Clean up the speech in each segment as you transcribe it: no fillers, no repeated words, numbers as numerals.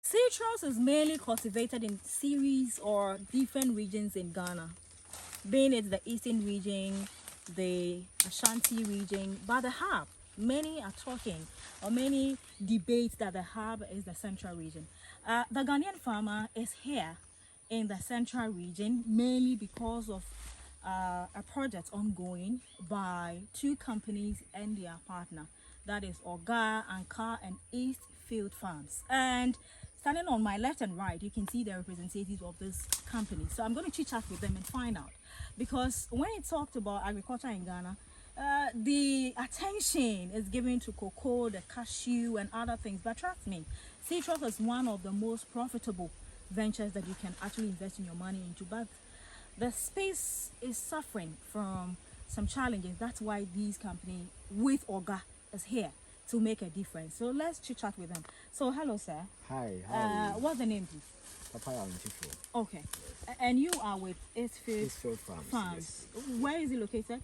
Citrus is mainly cultivated in series or different regions in Ghana, being it the eastern region, the Ashanti region. But the herb, many are talking or many debate that the herb is the central region. The Ghanaian farmer is here in the central region mainly because of a project ongoing by two companies and their partner, that is Oga, Anka, and Eastfield Farms. And standing on my left and right, you can see the representatives of this company. So I'm going to chit chat with them and find out, because when it talked about agriculture in Ghana, the attention is given to cocoa, the cashew, and other things. But trust me, citrus is one of the most profitable ventures that you can actually invest in your money into. But the space is suffering from some challenges. That's why these company with Oga is here to make a difference. So let's chit chat with them. So hello, sir. Hi. How are you? What's the name, please? Papaya Antifo. Okay. And you are with Eastfield Farms. Yes. Where is it located?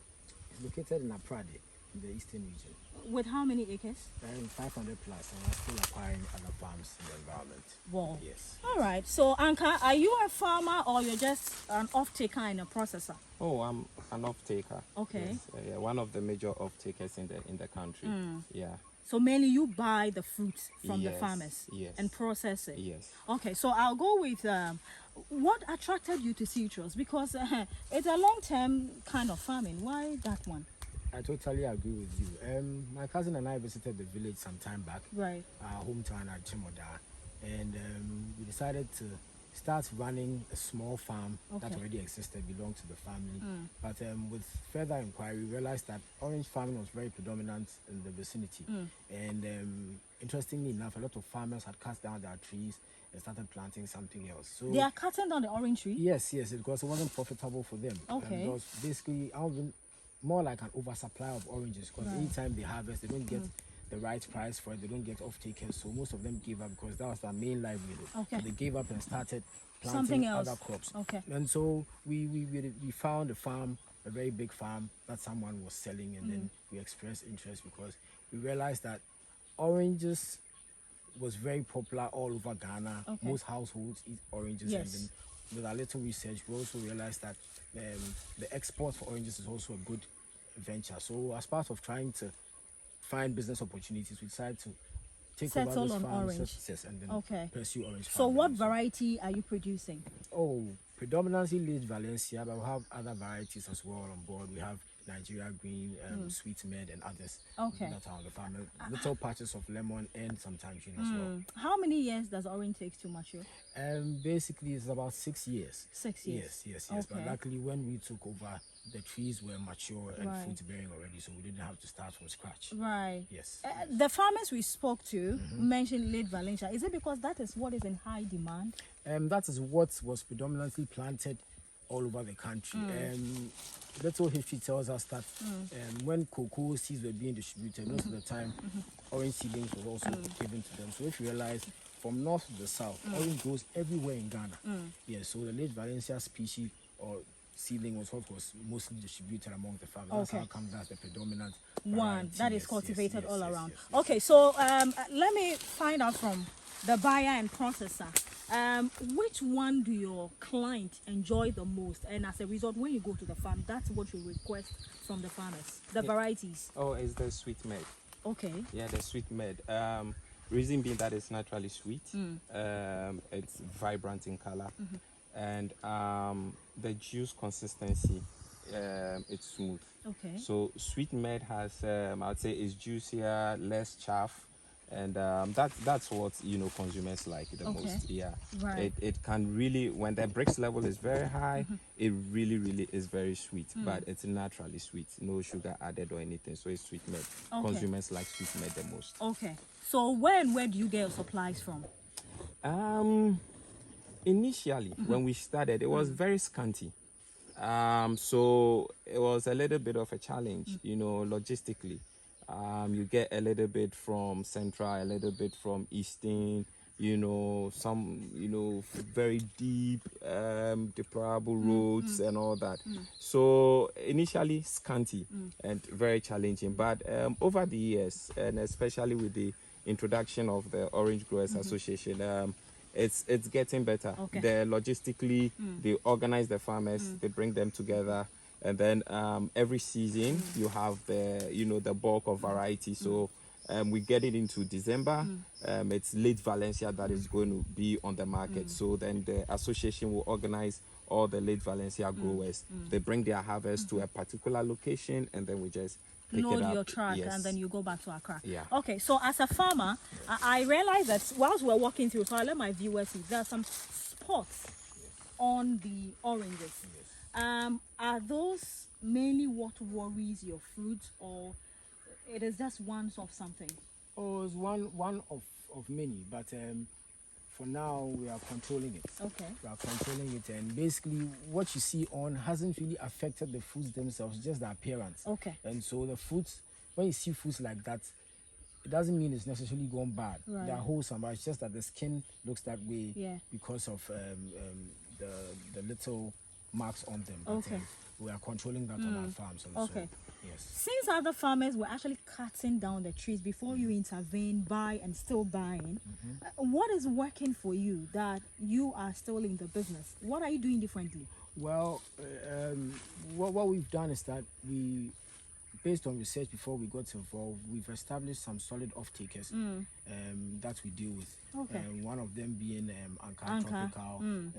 It's located in Aprade, in the eastern region. With how many acres? 500 plus, and we're still acquiring other farms in the environment. Wow. Yes. All right. So, Anka, are you a farmer or you're just an off-taker and a processor? Oh, I'm an off-taker. Okay. Yes, yeah, one of the major off-takers in the country. Yeah. So mainly you buy the fruits from the Yes, farmers yes. and process it. Yes. Okay, so I'll go with what attracted you to citrus, because it's a long-term kind of farming. Why that one? I totally agree with you. My cousin and I visited the village some time back, Right. our hometown at Chimoda, and we decided to start running a small farm that Okay. already existed, belonged to the family. But with further inquiry, we realized that orange farming was very predominant in the vicinity. And interestingly enough, a lot of farmers had cut down their trees and started planting something else. So They are cutting down the orange tree? yes, because it wasn't profitable for them. Okay. It was basically more like an oversupply of oranges, because Right. anytime they harvest, they don't get the right price for it, they don't get off takers, so most of them gave up because that was their main livelihood. Okay. So they gave up and started Something planting else. other crops. Okay. And so we found a farm, a very big farm that someone was selling, and then we expressed interest because we realized that oranges was very popular all over Ghana. Okay. Most households eat oranges. Yes. And then with our little research, we also realized that the export for oranges is also a good venture. So as part of trying to find business opportunities, we decided to take Settle over this on farm, orange. and then Okay. pursue orange So farming. what variety are you producing? Oh, predominantly late Valencia, but we have other varieties as well on board. We have Nigeria green, sweet med, and others. Okay. That are on the farm. Little patches of lemon and some tangerine as well. How many years does orange take to mature? Basically, it's about 6 years. 6 years. Yes. Okay. But luckily, when we took over, the trees were mature and Right. fruit bearing already, so we didn't have to start from scratch. Right. Yes. The farmers we spoke to mentioned late Valencia. Is it because that is what is in high demand? That is what was predominantly planted all over the country. Little history tells us that when cocoa seeds were being distributed, most of the time orange seedlings was also given to them. So if you realize, from north to the south, orange grows everywhere in Ghana. Yes, so the late Valencia species or seedling was what was mostly distributed among the farmers. That's Okay. how comes that's the predominant One variety. that is Yes, cultivated yes, all yes, around. yes, yes. Okay, so let me find out from the buyer and processor. Which one do your client enjoy the most? And as a result, when you go to the farm, that's what you request from the farmers, the varieties. Oh, it's the sweet med. Okay. Yeah, the sweet med. Reason being that it's naturally sweet. It's vibrant in color, and the juice consistency, it's smooth. Okay. So sweet med has, I'd say, is juicier, less chaff, and that's what consumers like the Okay. most. Yeah, Right. it can really, when the bricks level is very high, it really is very sweet, but it's naturally sweet, no sugar added or anything. So it's sweet med. Okay. Consumers like sweet med the most. Okay. So where do you get your supplies from? Initially, when we started, it was very scanty. So it was a little bit of a challenge, logistically. You get a little bit from Central, a little bit from Eastern, some, very deep, deplorable roads and all that. So initially scanty and very challenging. But over the years, and especially with the introduction of the Orange Growers Association, it's getting better. Okay. They logistically they organize the farmers, they bring them together, and then every season you have the bulk of variety. So we get it into December. It's late Valencia that is going to be on the market. So then the association will organize all the late Valencia growers. They bring their harvest to a particular location, and then we just pick it Load up. your truck Yes. and then you go back to Accra. Yeah. Okay, so as a farmer, I realized that whilst we're walking through, so I let my viewers see, there are some spots on the oranges. Are those mainly what worries your fruits, or it is just one of something? Oh, it's one of many, but for now we are controlling it. Okay. We are controlling it, and basically what you see on hasn't really affected the fruits themselves, just the appearance. Okay. And so the fruits, when you see fruits like that, it doesn't mean it's necessarily gone bad. Right. They're wholesome, but it's just that the skin looks that way Yeah. because of the little marks on them. But, Okay. we are controlling that on our farms. And Okay. So, yes. Since other farmers were actually cutting down the trees before you intervene, buy and still buying, what is working for you that you are still in the business? What are you doing differently? Well, what we've done is that based on research before we got involved, we've established some solid off-takers that we deal with. Okay. One of them being Anka Tropical and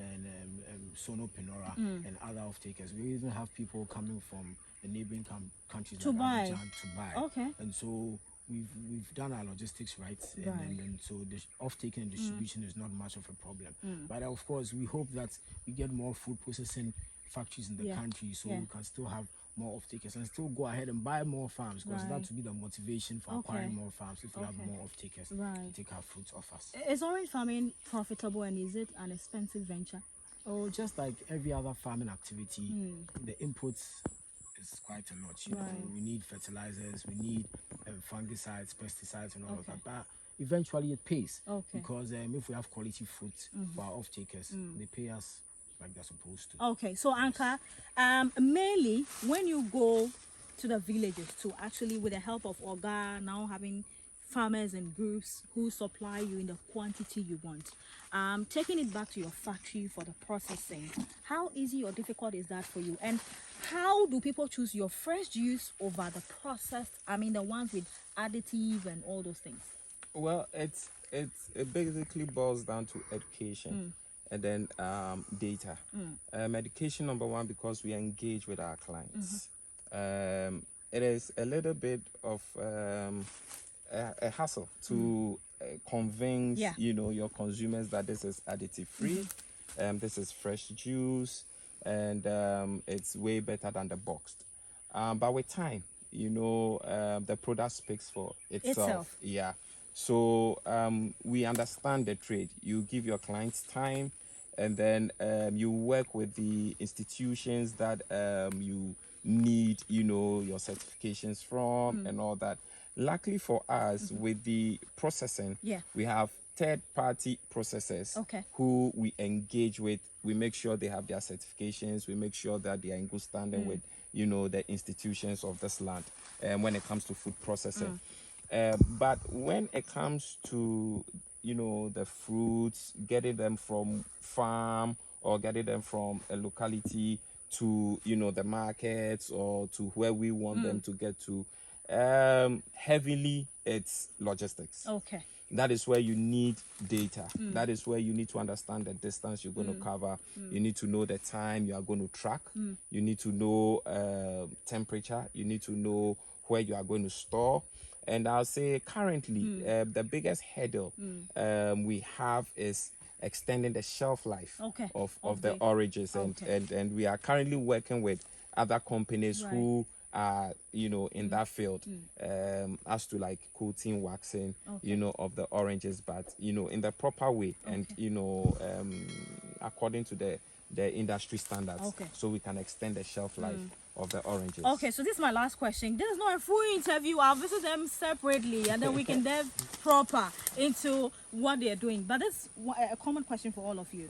Sono Pinora and other off-takers. We even have people coming from the neighboring countries To like buy. Abidjan to buy. Okay. And so we've done our logistics right, and so the off-taking and distribution is not much of a problem. But of course, we hope that we get more food processing factories in the country, so we can still have more off-takers and still go ahead and buy more farms, because that will be the motivation for acquiring more farms if we have more off-takers to take our fruits off us. Is orange farming profitable, and is it an expensive venture? Oh, just like every other farming activity, the inputs is quite a lot. You know, we need fertilizers, we need fungicides, pesticides, and all of that. But eventually, it pays because if we have quality fruit for our off-takers, they pay us like they're supposed to. Okay, so Anka, mainly when you go to the villages to actually, with the help of Oga, now having farmers and groups who supply you in the quantity you want, taking it back to your factory for the processing, how easy or difficult is that for you? And how do people choose your fresh juice over the processed, the ones with additive and all those things? Well, it basically boils down to education and then data. Education, number one, because we engage with our clients. It is a little bit of a hassle to convince your consumers that this is additive free, this is fresh juice, and it's way better than the boxed. But with time, the product speaks for itself. Yeah. So we understand the trade. You give your clients time, and then you work with the institutions that you need, your certifications from and all that. Luckily for us, with the processing, we have third-party processors who we engage with. We make sure they have their certifications. We make sure that they are in good standing with, the institutions of this land when it comes to food processing. But when it comes to, the fruits, getting them from farm or getting them from a locality to, the markets or to where we want them to get to, heavily it's logistics. Okay. That is where you need data. That is where you need to understand the distance you're going to cover. You need to know the time you are going to track. You need to know temperature. You need to know where you are going to store. And I'll say currently, the biggest hurdle we have is extending the shelf life of the oranges. And we are currently working with other companies who are, in that field as to like coating, waxing, of the oranges, but, in the proper way and, according to the industry standards, so we can extend the shelf life of the oranges. Okay, so this is my last question. This is not a full interview. I'll visit them separately and then we can delve proper into what they're doing. But this is a common question for all of you.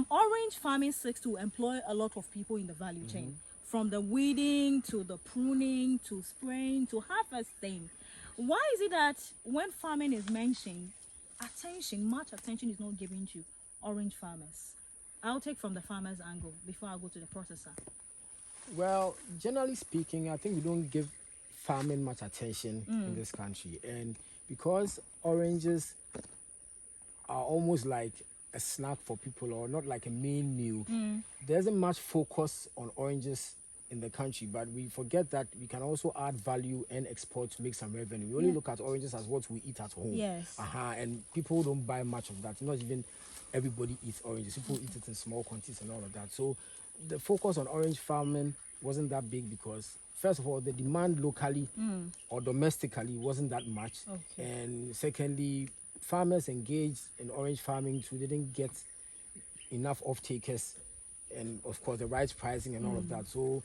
Orange farming seeks to employ a lot of people in the value chain, from the weeding to the pruning to spraying to harvesting. Why is it that when farming is mentioned, much attention is not given to orange farmers. I'll take from the farmer's angle before I go to the processor. Well, generally speaking, I think we don't give farming much attention in this country, and because oranges are almost like a snack for people, or not like a main meal, there isn't much focus on oranges in the country, but we forget that we can also add value and export to make some revenue. We only look at oranges as what we eat at home. Yes. And people don't buy much of that. Not even everybody eats oranges. People eat it in small quantities and all of that. So the focus on orange farming wasn't that big because, first of all, the demand locally or domestically wasn't that much. Okay. And secondly, farmers engaged in orange farming who didn't get enough off-takers and, of course, the right pricing and all of that. So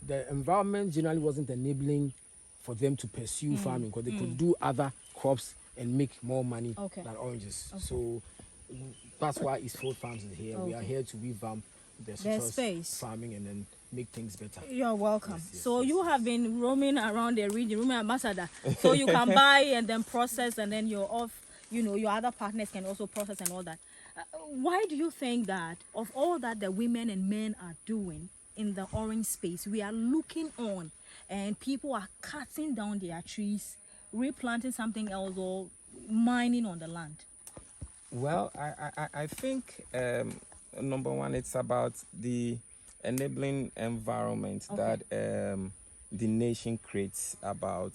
the environment generally wasn't enabling for them to pursue farming because they could do other crops and make more money than oranges. So that's why Eastfield Farms is here. We are here to revamp the citrus farming and then make things better. You're welcome. So you have been roaming around the region, roaming ambassador, so you can buy and then process, and then you're off. You know, your other partners can also process and all that. Why do you think that of all that the women and men are doing in the orange space, we are looking on and people are cutting down their trees, replanting something else, or mining on the land? Well, I think number one, it's about the enabling environment that the nation creates about,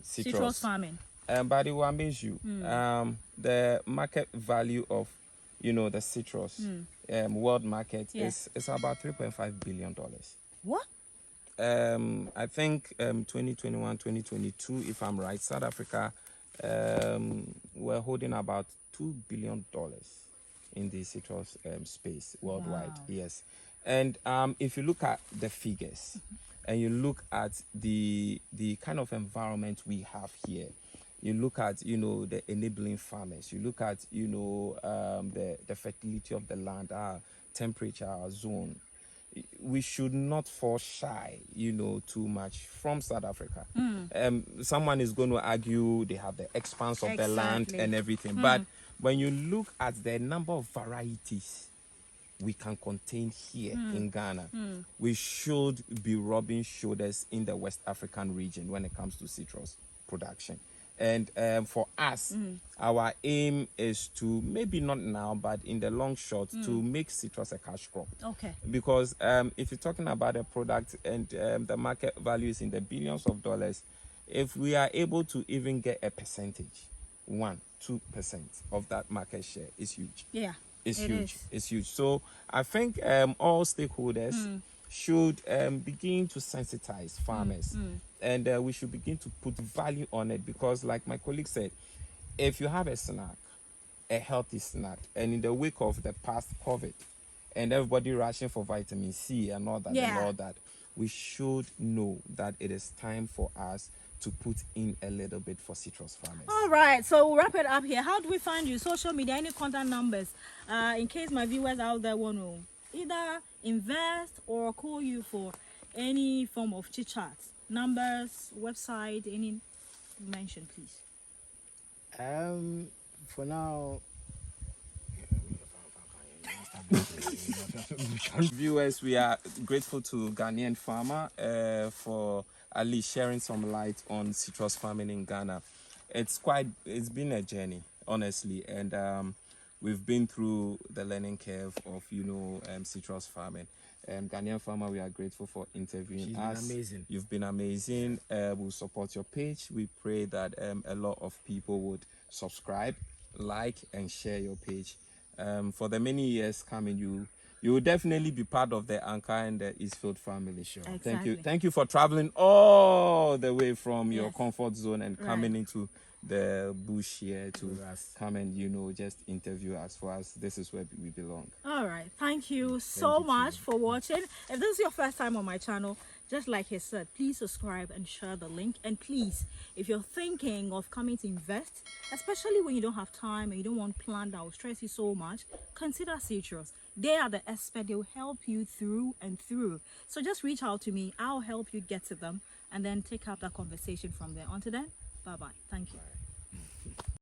Citrus farming. But it will amaze you. The market value of, the citrus world market is about $3.5 billion. What? I think 2021, 2022, if I'm right, South Africa we're holding about $2 billion in the citrus space worldwide. Wow. Yes. And if you look at the figures and you look at the kind of environment we have here, you look at, the enabling farmers, you look at, the fertility of the land, our temperature, our zone, we should not fall shy, too much from South Africa. Someone is going to argue they have the expanse of the land and everything. But when you look at the number of varieties we can contain here in Ghana, we should be rubbing shoulders in the West African region when it comes to citrus production. And for us, our aim is to, maybe not now, but in the long shot, to make citrus a cash crop. Okay. Because if you're talking about a product and the market value is in the billions of dollars, if we are able to even get a percentage, 1-2% of that market share is huge. Yeah. It's huge. It's huge. So I think all stakeholders should begin to sensitize farmers, and we should begin to put value on it, because like my colleague said, if you have a snack, a healthy snack, and in the wake of the past COVID and everybody rushing for vitamin C and all that, we should know that it is time for us to put in a little bit for citrus farmers. All right, so we'll wrap it up here. How do we find you? Social media, any contact numbers, in case my viewers out there want to either invest or call you for any form of chit chat? Numbers, website, any mention, please. For now, viewers, we are grateful to Ghanaian Farmer for at least sharing some light on citrus farming in Ghana. It's been a journey, honestly, and we've been through the learning curve of citrus farming. Ghanaian Farmer, we are grateful for interviewing us. Been amazing. You've been amazing. We'll support your page. We pray that a lot of people would subscribe, like, and share your page. For the many years coming, you will definitely be part of the Anchor and the Eastfield family. Sure. Exactly. Thank you for traveling all the way from your comfort zone and coming into the bush here to come and just interview us. For us, this is where we belong. All right, thank you so much for watching. If this is your first time on my channel, just like he said, please subscribe and share the link. And please, if you're thinking of coming to invest, especially when you don't have time and you don't want plan that will stress you so much, consider citrus. They are the expert. They will help you through and through. So just reach out to me. I'll help you get to them and then take up that conversation from there. Until then, bye-bye. Thank you.